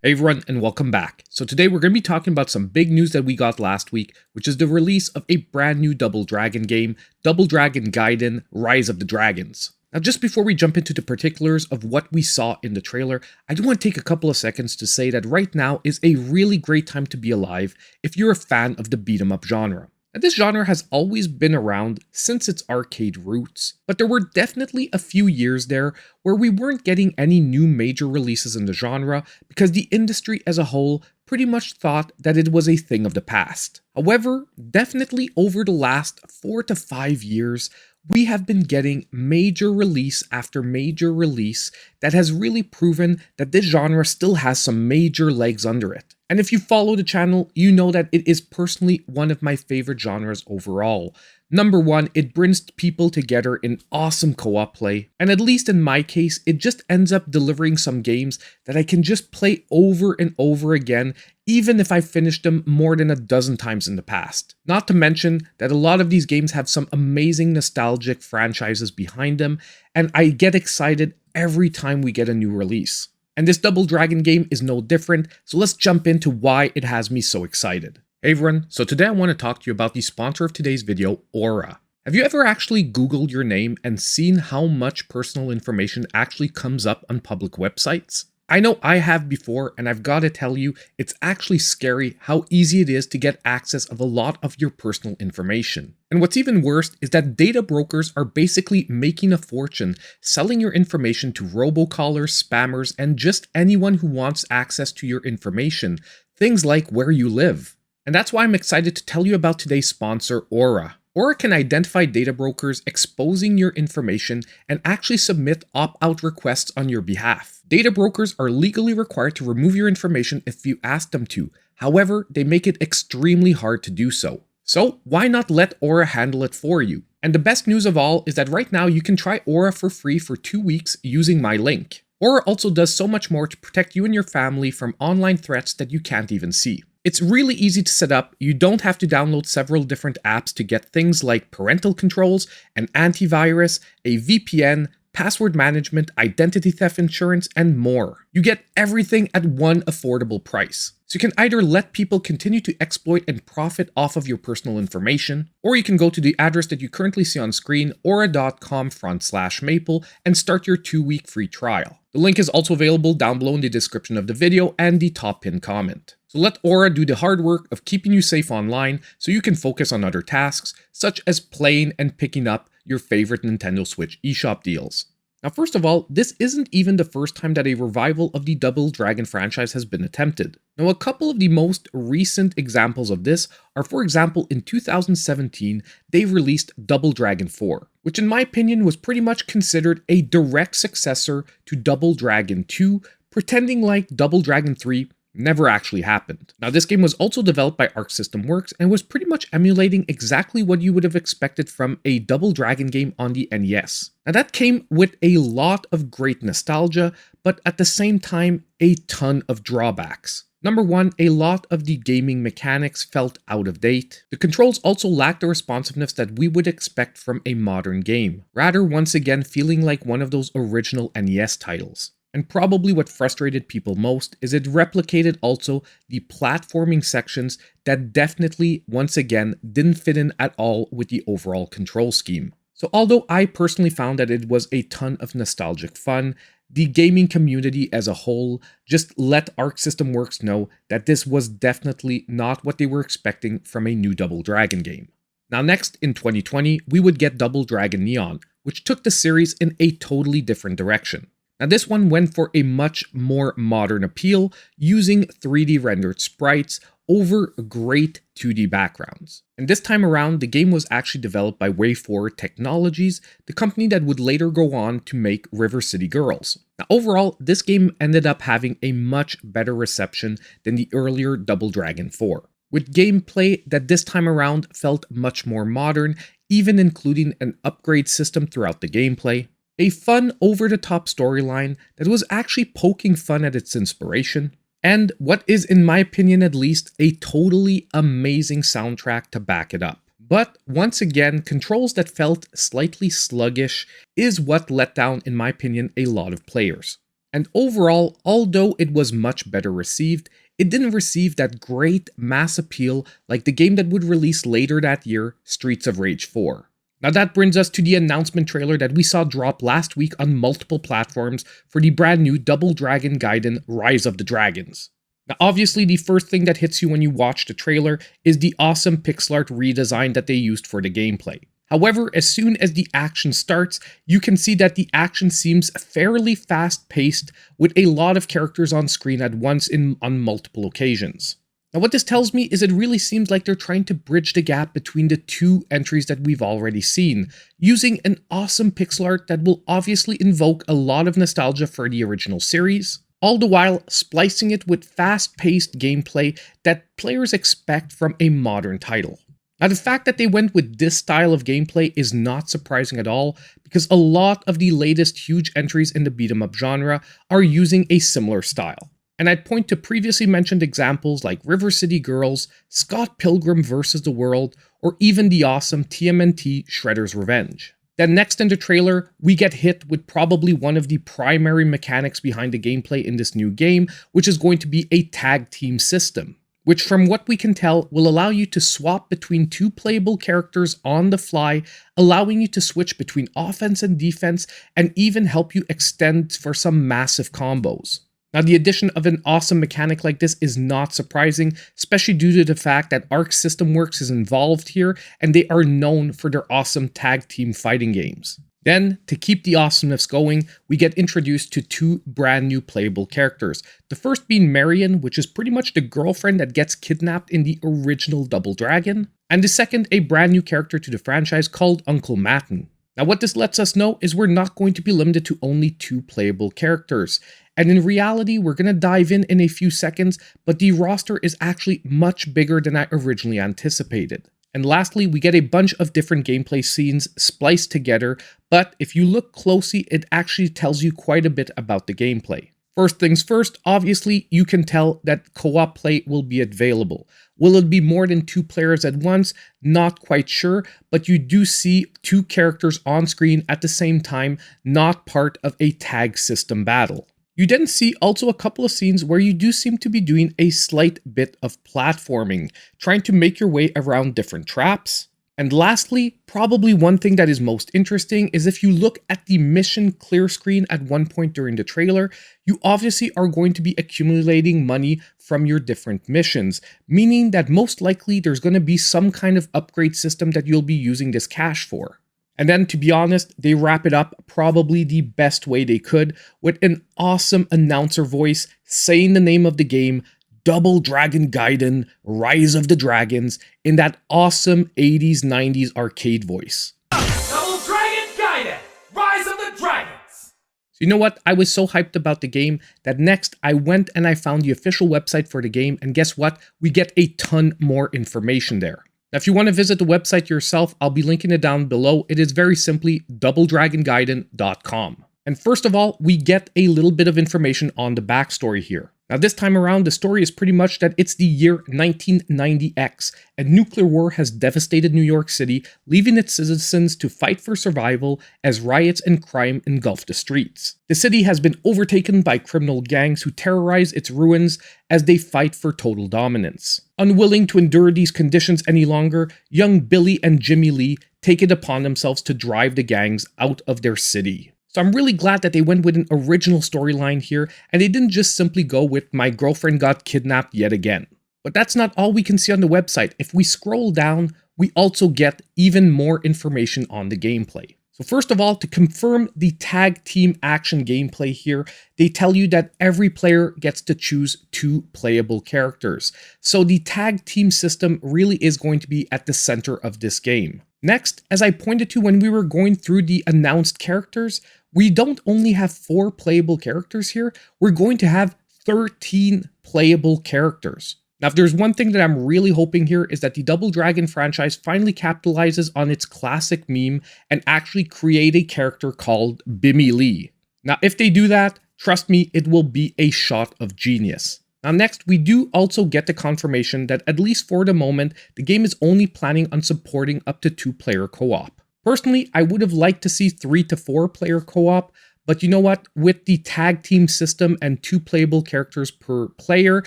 Hey everyone, and welcome back. So today we're going to be talking about some big news that we got last week, which is the release of a brand new Double Dragon game, Double Dragon Gaiden: Rise of the Dragons. Now just before we jump into the particulars of what we saw in the trailer, I do want to take a couple of seconds to say that right now is a really great time to be alive if you're a fan of the beat 'em up genre. Now, this genre has always been around since its arcade roots, but there were definitely a few years there where we weren't getting any new major releases in the genre because the industry as a whole pretty much thought that it was a thing of the past. However, definitely over the last 4 to 5 years, we have been getting major release after major release that has really proven that this genre still has some major legs under it. And if you follow the channel, you know that it is personally one of my favorite genres overall. Number one, it brings people together in awesome co-op play, and at least in my case, it just ends up delivering some games that I can just play over and over again, even if I finished them more than a dozen times in the past. Not to mention that a lot of these games have some amazing nostalgic franchises behind them, and I get excited every time we get a new release. And this Double Dragon game is no different, so let's jump into why it has me so excited. Hey everyone, so today I want to talk to you about the sponsor of today's video, Aura. Have you ever actually Googled your name and seen how much personal information actually comes up on public websites? I know I have before, and I've got to tell you, it's actually scary how easy it is to get access of a lot of your personal information. And what's even worse is that data brokers are basically making a fortune selling your information to robocallers, spammers, and just anyone who wants access to your information, things like where you live. And that's why I'm excited to tell you about today's sponsor, Aura. Aura can identify data brokers exposing your information and actually submit opt-out requests on your behalf. Data brokers are legally required to remove your information if you ask them to. However, they make it extremely hard to do so. So why not let Aura handle it for you? And the best news of all is that right now you can try Aura for free for 2 weeks using my link. Aura also does so much more to protect you and your family from online threats that you can't even see. It's really easy to set up. You don't have to download several different apps to get things like parental controls, an antivirus, a VPN, password management, identity theft insurance, and more. You get everything at one affordable price. So you can either let people continue to exploit and profit off of your personal information, or you can go to the address that you currently see on screen, aura.com/maple, and start your 2-week free trial. The link is also available down below in the description of the video and the top pinned comment. So let Aura do the hard work of keeping you safe online so you can focus on other tasks, such as playing and picking up your favorite Nintendo Switch eShop deals. Now first of all, this isn't even the first time that a revival of the Double Dragon franchise has been attempted. Now a couple of the most recent examples of this are, for example, in 2017, they released Double Dragon 4, which in my opinion was pretty much considered a direct successor to Double Dragon 2, pretending like Double Dragon 3 never actually happened. Now this game was also developed by Arc System Works and was pretty much emulating exactly what you would have expected from a Double Dragon game on the NES. Now that came with a lot of great nostalgia, but at the same time, a ton of drawbacks. Number one, a lot of the gaming mechanics felt out of date. The controls also lacked the responsiveness that we would expect from a modern game, rather once again feeling like one of those original NES titles. And probably what frustrated people most is it replicated also the platforming sections that definitely, once again, didn't fit in at all with the overall control scheme. So although I personally found that it was a ton of nostalgic fun, the gaming community as a whole just let Arc System Works know that this was definitely not what they were expecting from a new Double Dragon game. Now next, in 2020, we would get Double Dragon Neon, which took the series in a totally different direction. Now this one went for a much more modern appeal, using 3D rendered sprites over great 2D backgrounds. And this time around, the game was actually developed by WayForward Technologies, the company that would later go on to make River City Girls. Now overall, this game ended up having a much better reception than the earlier Double Dragon 4, with gameplay that this time around felt much more modern, even including an upgrade system throughout the gameplay, a fun, over-the-top storyline that was actually poking fun at its inspiration, and what is, in my opinion at least, a totally amazing soundtrack to back it up. But once again, controls that felt slightly sluggish is what let down, in my opinion, a lot of players. And overall, although it was much better received, it didn't receive that great mass appeal like the game that would release later that year, Streets of Rage 4. Now that brings us to the announcement trailer that we saw drop last week on multiple platforms for the brand new Double Dragon Gaiden Rise of the Dragons. Now obviously the first thing that hits you when you watch the trailer is the awesome pixel art redesign that they used for the gameplay. However, as soon as the action starts, you can see that the action seems fairly fast-paced with a lot of characters on screen at once on multiple occasions. Now what this tells me is it really seems like they're trying to bridge the gap between the two entries that we've already seen, using an awesome pixel art that will obviously invoke a lot of nostalgia for the original series, all the while splicing it with fast-paced gameplay that players expect from a modern title. Now the fact that they went with this style of gameplay is not surprising at all, because a lot of the latest huge entries in the beat-em-up genre are using a similar style. And I'd point to previously mentioned examples like River City Girls, Scott Pilgrim vs. the World, or even the awesome TMNT Shredder's Revenge. Then next in the trailer, we get hit with probably one of the primary mechanics behind the gameplay in this new game, which is going to be a tag team system, which from what we can tell will allow you to swap between two playable characters on the fly, allowing you to switch between offense and defense, and even help you extend for some massive combos. Now the addition of an awesome mechanic like this is not surprising, especially due to the fact that Arc System Works is involved here and they are known for their awesome tag team fighting games. Then, to keep the awesomeness going, we get introduced to two brand new playable characters. The first being Marion, which is pretty much the girlfriend that gets kidnapped in the original Double Dragon, and the second a brand new character to the franchise called Uncle Matten. Now what this lets us know is we're not going to be limited to only two playable characters. And in reality, we're going to dive in a few seconds, but the roster is actually much bigger than I originally anticipated. And lastly, we get a bunch of different gameplay scenes spliced together, but if you look closely, it actually tells you quite a bit about the gameplay. First things first, obviously, you can tell that co-op play will be available. Will it be more than two players at once? Not quite sure, but you do see two characters on screen at the same time, not part of a tag system battle. You then see also a couple of scenes where you do seem to be doing a slight bit of platforming, trying to make your way around different traps. And lastly, probably one thing that is most interesting is if you look at the mission clear screen at one point during the trailer, you obviously are going to be accumulating money from your different missions, meaning that most likely there's going to be some kind of upgrade system that you'll be using this cash for. And then, to be honest, they wrap it up probably the best way they could with an awesome announcer voice saying the name of the game, Double Dragon Gaiden, Rise of the Dragons, in that awesome 80s, 90s arcade voice. Double Dragon Gaiden, Rise of the Dragons! So you know what? I was so hyped about the game that next I went and I found the official website for the game, and guess what? We get a ton more information there. Now, if you want to visit the website yourself, I'll be linking it down below. It is very simply doubledragongaiden.com. And first of all, we get a little bit of information on the backstory here. Now this time around, the story is pretty much that it's the year 1990X, and nuclear war has devastated New York City, leaving its citizens to fight for survival as riots and crime engulf the streets. The city has been overtaken by criminal gangs who terrorize its ruins as they fight for total dominance. Unwilling to endure these conditions any longer, young Billy and Jimmy Lee take it upon themselves to drive the gangs out of their city. So I'm really glad that they went with an original storyline here, and they didn't just simply go with my girlfriend got kidnapped yet again. But that's not all we can see on the website. If we scroll down, we also get even more information on the gameplay. So first of all, to confirm the tag team action gameplay here, they tell you that every player gets to choose two playable characters. So the tag team system really is going to be at the center of this game. Next, as I pointed to when we were going through the announced characters, we don't only have 4 playable characters here, we're going to have 13 playable characters. Now, if there's one thing that I'm really hoping here is that the Double Dragon franchise finally capitalizes on its classic meme and actually create a character called Bimmy Lee. Now, if they do that, trust me, it will be a shot of genius. Now next, we do also get the confirmation that at least for the moment, the game is only planning on supporting up to 2-player co-op. Personally, I would have liked to see 3 to 4 player co-op, But you know what? With the tag team system and 2 playable characters per player,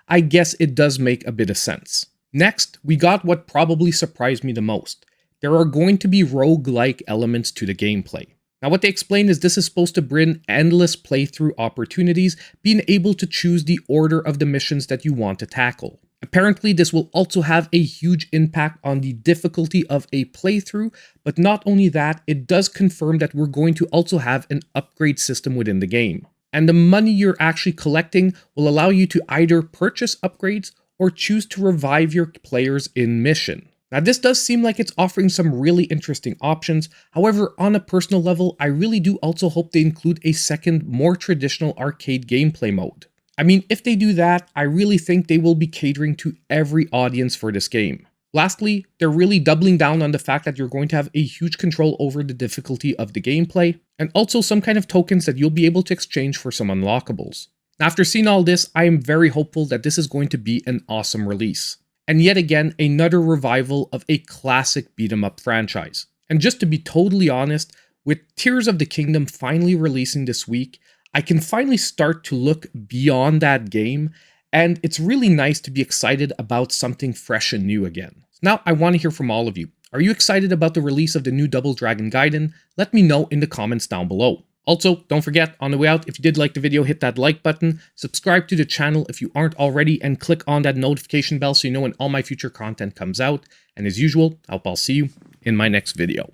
I guess it does make a bit of sense. Next, we got what probably surprised me the most. There are going to be roguelike elements to the gameplay. Now what they explain is this is supposed to bring endless playthrough opportunities, being able to choose the order of the missions that you want to tackle. Apparently this will also have a huge impact on the difficulty of a playthrough, but not only that, it does confirm that we're going to also have an upgrade system within the game. And the money you're actually collecting will allow you to either purchase upgrades or choose to revive your players in mission. Now this does seem like it's offering some really interesting options, however on a personal level I really do also hope they include a second, more traditional arcade gameplay mode. I mean, if they do that, I really think they will be catering to every audience for this game. Lastly, they're really doubling down on the fact that you're going to have a huge control over the difficulty of the gameplay, and also some kind of tokens that you'll be able to exchange for some unlockables. Now, after seeing all this, I am very hopeful that this is going to be an awesome release. And yet again, another revival of a classic beat-em-up franchise. And just to be totally honest, with Tears of the Kingdom finally releasing this week, I can finally start to look beyond that game, and it's really nice to be excited about something fresh and new again. Now, I want to hear from all of you. Are you excited about the release of the new Double Dragon Gaiden? Let me know in the comments down below. Also, don't forget, on the way out, if you did like the video, hit that like button, subscribe to the channel if you aren't already, and click on that notification bell so you know when all my future content comes out. And as usual, I'll see you in my next video.